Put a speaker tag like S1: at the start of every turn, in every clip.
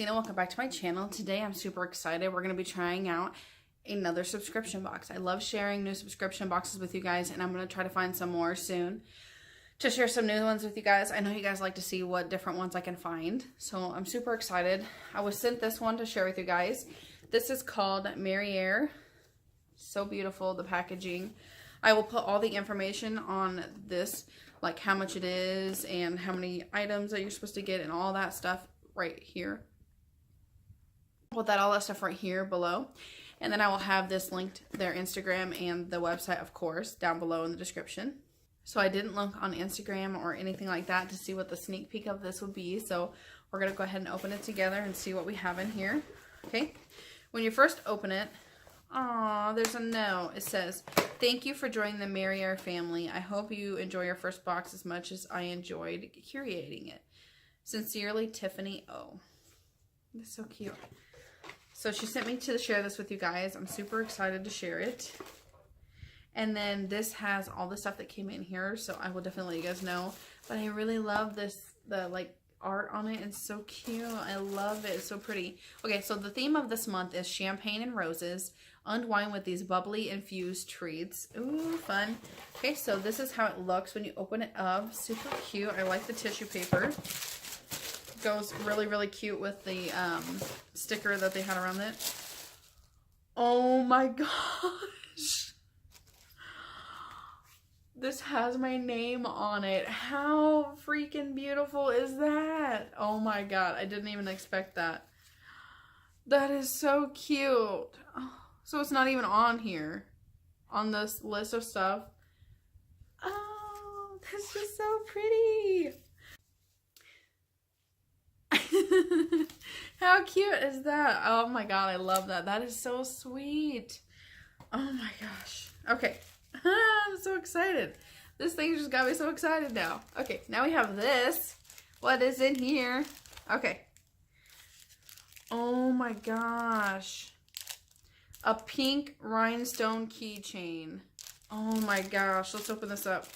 S1: Christina. Welcome back to my channel. Today I'm super excited. We're going to be trying out another subscription box. I love sharing new subscription boxes with you guys, and I'm going to try to find some more soon to share some new ones with you guys. I know you guys like to see what different ones I can find, so I'm super excited. I was sent this one to share with you guys. This is called Merriere. So beautiful, the packaging. I will put all the information on this, like how much it is and how many items that you're supposed to get and all that stuff right here. Put all that stuff right here below. And then I will have this linked, their Instagram and the website, of course, down below in the description. So I didn't look on Instagram or anything like that to see what the sneak peek of this would be. So we're going to go ahead and open it together and see what we have in here. Okay. When you first open it, there's a note. It says, "Thank you for joining the Merriere family. I hope you enjoy your first box as much as I enjoyed curating it. Sincerely, Tiffany O." That's so cute. So she sent me to share this with you guys. I'm super excited to share it. And then this has all the stuff that came in here, so I will definitely let you guys know. But I really love this, the like art on it. It's so cute. I love it. It's so pretty. Okay, so the theme of this month is champagne and roses. Unwind with these bubbly infused treats. Ooh, fun. Okay, so this is how it looks when you open it up. Super cute. I like the tissue paper. Goes really, really cute with the sticker that they had around it. Oh my gosh. This has my name on it. How freaking beautiful is that? Oh my god, I didn't even expect that. That is so cute. Oh, so it's not even on here, on this list of stuff. Oh, that's just so pretty. How cute is that? Oh my god, I love that. That is so sweet. Oh my gosh. Okay. I'm so excited. This thing just got me so excited now. Okay, now we have this. What is in here? Okay. Oh my gosh. A pink rhinestone keychain. Oh my gosh. Let's open this up.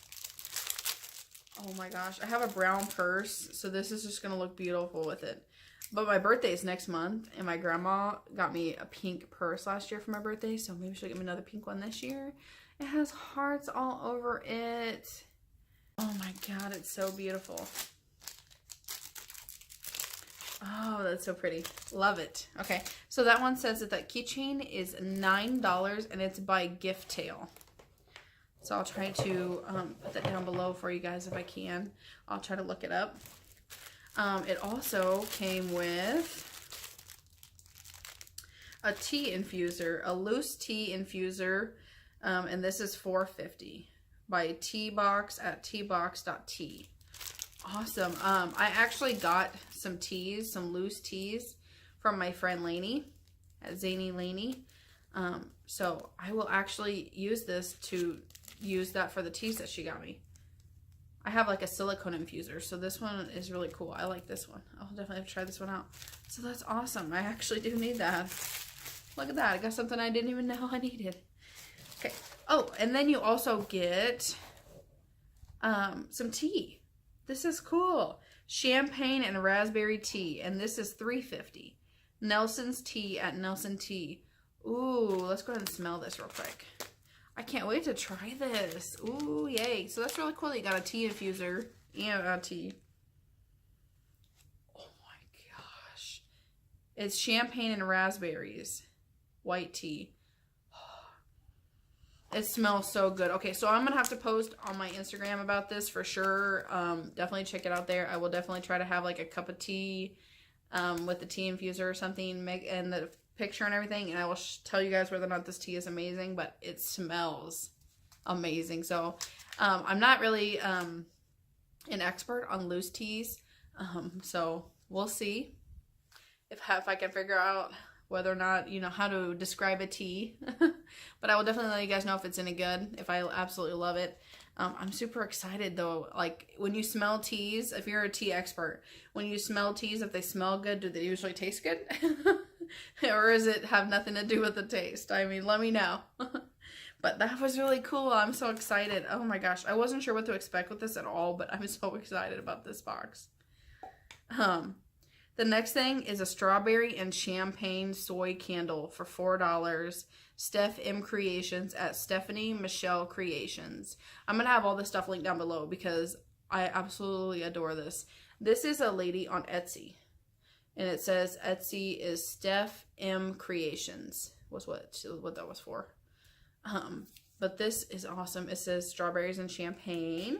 S1: Oh my gosh. I have a brown purse, so this is just going to look beautiful with it. But my birthday is next month, and my grandma got me a pink purse last year for my birthday, so maybe she'll get me another pink one this year. It has hearts all over it. Oh my god, it's so beautiful. Oh, that's so pretty. Love it. Okay, so that one says that that keychain is $9, and it's by Gift Tale. So I'll try to put that down below for you guys if I can. I'll try to look it up. It also came with a tea infuser, a loose tea infuser. And this is $4.50 by Teabox at teabox.tea. Awesome. I actually got some teas, some loose teas from my friend Lainey at Zany Lainey. So I will actually use this to use that for the teas that she got me. I have like a silicone infuser, so this one is really cool. I like this one. I'll definitely have to try this one out. So that's awesome. I actually do need that. Look at that. I got something I didn't even know I needed. Okay. Oh, and then you also get some tea. This is cool. Champagne and raspberry tea, and this is $3.50. Nelson's Tea at Nelson Tea. Ooh, let's go ahead and smell this real quick. I can't wait to try this. Ooh, yay. So that's really cool that you got a tea infuser and a tea. Oh my gosh. It's champagne and raspberries. White tea. It smells so good. Okay, so I'm going to have to post on my Instagram about this for sure. Definitely check it out there. I will definitely try to have like a cup of tea with the tea infuser or something, and the picture and everything, and I will tell you guys whether or not this tea is amazing, but it smells amazing. So I'm not really an expert on loose teas, so we'll see if I can figure out whether or not, you know, how to describe a tea. But I will definitely let you guys know if it's any good, if I absolutely love it. I'm super excited though. Like when you smell teas, if you're a tea expert, when you smell teas, if they smell good, do they usually taste good? Or does it have nothing to do with the taste? I mean, let me know. But that was really cool. I'm so excited. Oh my gosh. I wasn't sure what to expect with this at all, but I'm so excited about this box. The next thing is a strawberry and champagne soy candle for $4. Steph M Creations at Stephanie Michelle Creations. I'm going to have all this stuff linked down below because I absolutely adore this. This is a lady on Etsy. And it says Etsy is Steph M Creations. Was what that was for. But this is awesome. It says strawberries and champagne.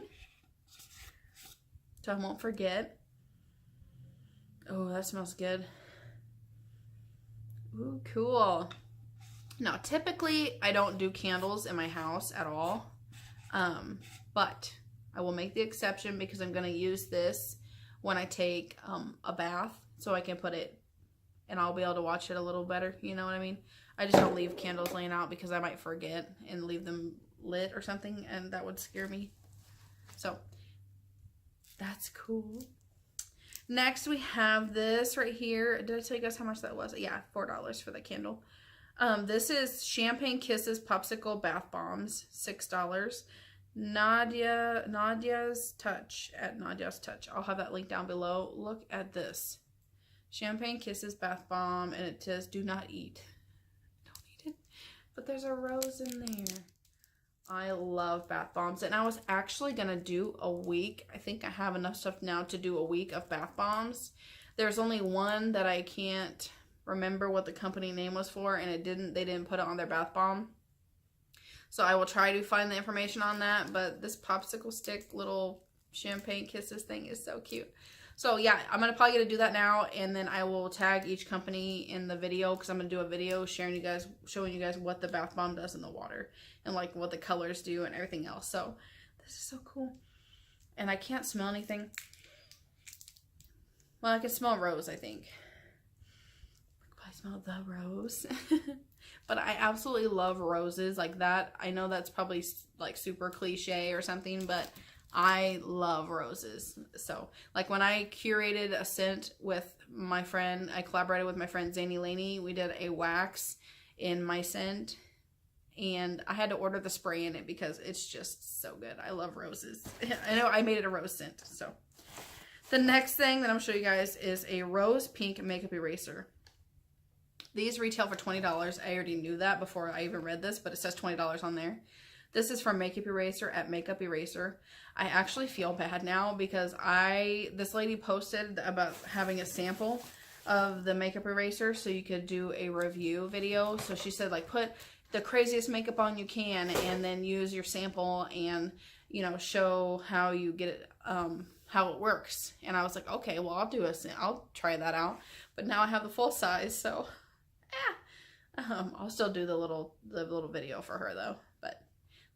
S1: So I won't forget. Oh, that smells good. Ooh, cool. Now, typically, I don't do candles in my house at all. But I will make the exception because I'm going to use this when I take a bath. So I can put it and I'll be able to watch it a little better. You know what I mean? I just don't leave candles laying out because I might forget and leave them lit or something. And that would scare me. So, that's cool. Next, we have this right here. Did I tell you guys how much that was? Yeah, $4 for the candle. This is Champagne Kisses Popsicle Bath Bombs, $6. Nadia's Touch at Nadia's Touch. I'll have that link down below. Look at this. Champagne Kisses Bath Bomb, and it says, do not eat. Don't eat it. But there's a rose in there. I love bath bombs, and I was actually going to do a week. I think I have enough stuff now to do a week of bath bombs. There's only one that I can't remember what the company name was for, and they didn't put it on their bath bomb. So I will try to find the information on that, but this popsicle stick little champagne kisses thing is so cute. So yeah, I'm probably going to do that now, and then I will tag each company in the video because I'm going to do a video showing you guys what the bath bomb does in the water and like what the colors do and everything else. So this is so cool. And I can't smell anything. Well, I can smell rose, I think. I smell the rose. But I absolutely love roses like that. I know that's probably like super cliche or something, but I love roses. So, like when I curated a scent with my friend, I collaborated with my friend Zany Laney. We did a wax in my scent, and I had to order the spray in it because it's just so good. I love roses. I know I made it a rose scent. So, the next thing that I'm going to show you guys is a rose pink makeup eraser. These retail for $20. I already knew that before I even read this, but it says $20 on there. This is from Makeup Eraser at Makeup Eraser. I actually feel bad now because this lady posted about having a sample of the makeup eraser so you could do a review video. So she said, like, put the craziest makeup on you can and then use your sample and, you know, show how you get it, how it works. And I was like, okay, well, I'll try that out. But now I have the full size, so I'll still do the little video for her though. But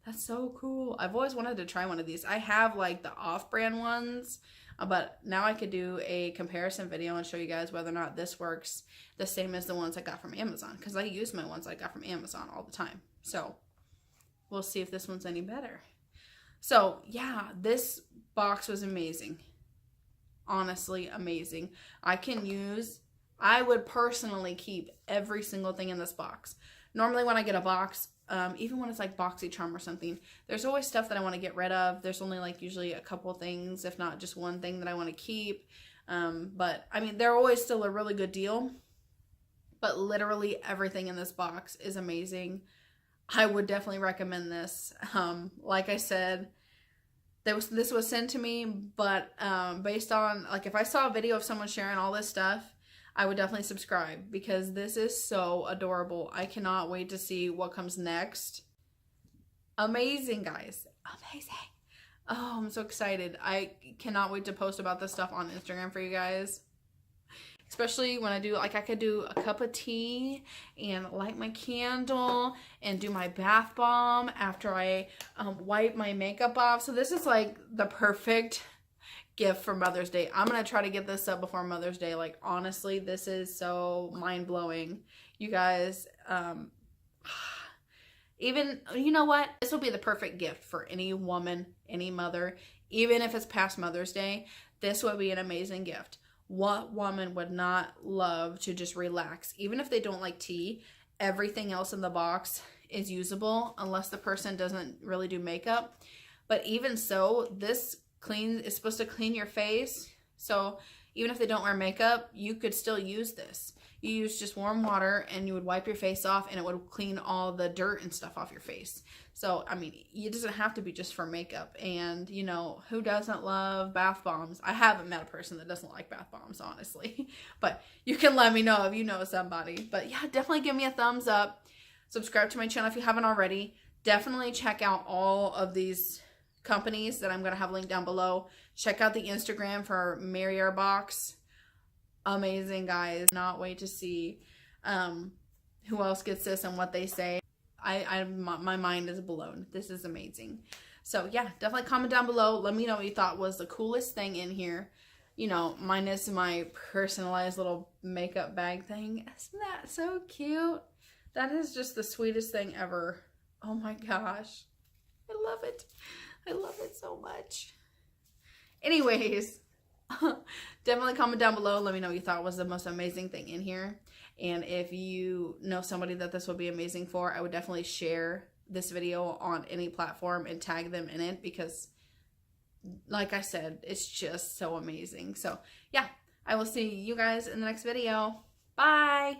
S1: that's so cool. I've always wanted to try one of these. I have like the off-brand ones, but now I could do a comparison video and show you guys whether or not this works the same as the ones I got from Amazon, because I use my ones I got from Amazon all the time. So we'll see if this one's any better. So yeah, this box was amazing. Honestly, amazing. I would personally keep every single thing in this box. Normally when I get a box, even when it's like BoxyCharm or something, there's always stuff that I want to get rid of. There's only like usually a couple things, if not just one thing that I want to keep. But I mean, they're always still a really good deal. But literally everything in this box is amazing. I would definitely recommend this. Like I said, this was sent to me, but based on, like, if I saw a video of someone sharing all this stuff, I would definitely subscribe because this is so adorable. I cannot wait to see what comes next. Amazing, guys. Amazing. Oh, I'm so excited. I cannot wait to post about this stuff on Instagram for you guys. Especially when I do, like, I could do a cup of tea and light my candle and do my bath bomb after I wipe my makeup off. So this is like the perfect gift for Mother's Day. I'm going to try to get this up before Mother's Day. Like, honestly, this is so mind-blowing. You guys, even, you know what? This will be the perfect gift for any woman, any mother. Even if it's past Mother's Day, this would be an amazing gift. What woman would not love to just relax? Even if they don't like tea, everything else in the box is usable unless the person doesn't really do makeup. But even so, this is supposed to clean your face. So Even if they don't wear makeup, you could still use this. You use just warm water and you would wipe your face off and it would clean all the dirt and stuff off your face. So, I mean, it doesn't have to be just for makeup. And, you know, who doesn't love bath bombs? I haven't met a person that doesn't like bath bombs, honestly. But you can let me know if you know somebody. But yeah, definitely give me a thumbs up. Subscribe to my channel if you haven't already. Definitely check out all of these companies that I'm going to have linked down below. Check out the Instagram for Marrier Box. Amazing, guys. Not wait to see who else gets this and what they say. My mind is blown. This is amazing. So yeah, definitely comment down below. Let me know what you thought was the coolest thing in here. You know, minus my personalized little makeup bag thing. Isn't that so cute? That is just the sweetest thing ever. Oh my gosh. I love it. I love it so much. Anyways, definitely comment down below. Let me know what you thought was the most amazing thing in here. And if you know somebody that this would be amazing for, I would definitely share this video on any platform and tag them in it because, like I said, it's just so amazing. So, yeah, I will see you guys in the next video. Bye!